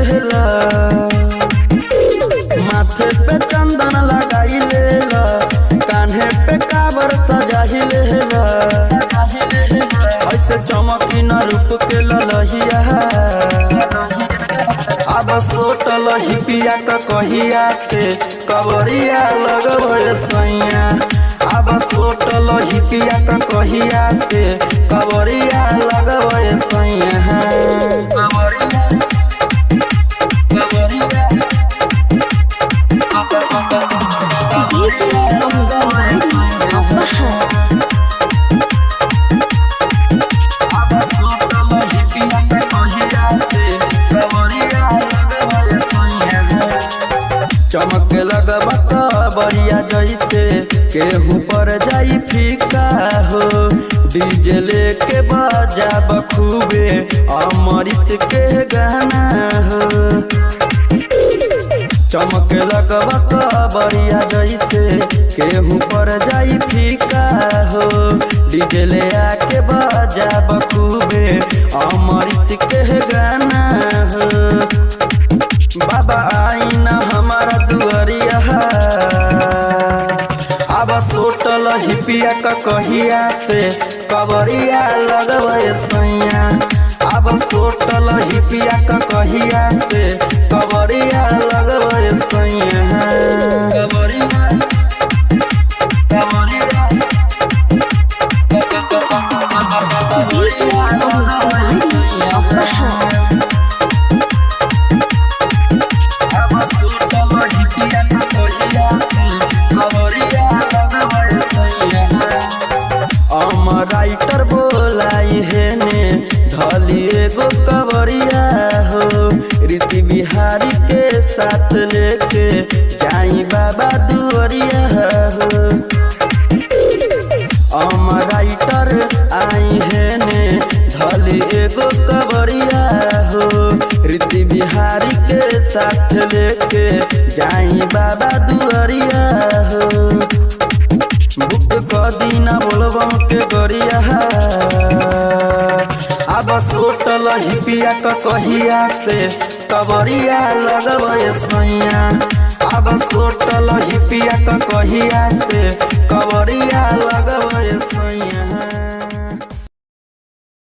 लेला, माथे पे चंदन लगाई लेला, कान्हे पे काबर सजाही लेला, ऐसे चमकी न रूप के ललहिया। अब सोटल हिपिया का कहिया से कवरिया लगवे सैया। अब सोटल हिपिया का कहिया से कवरिया लगवे सैया। चमक लगबा बढ़िया जैसे केहू पर जाई फीका हो, डीजे लेके बजा बखूबे अमृत के गाना हो। चमक लगबा बढ़िया जैसे केहू पर जाई फीका हो, डीजे ले आके बजा बखूबे अमृत के गाना हो। बाबा आई ना हमारा दुआरिया, अब सोटल हिपिया का कहिया से कवरिया लगवे सैया। अब सोटल हिपिया का कहिया से कवरिया लगवे सैया। राइटर बोलाई है ने धली एगो कवरिया हो, रीति बिहारी के साथ लेके जाई बाबा दुआरिया हो। राइटर आई है ने धली एगो कवरिया हो, रीति बिहारी के साथ लेके जाई बाबा दुआरिया हो। बुक कदीना बोलबम के गरिया, अब सोटल हिपिया का कहिया से कवरिया लगवे सैया। अब सोटल हिपिया का कहिया से कवरिया लगवे।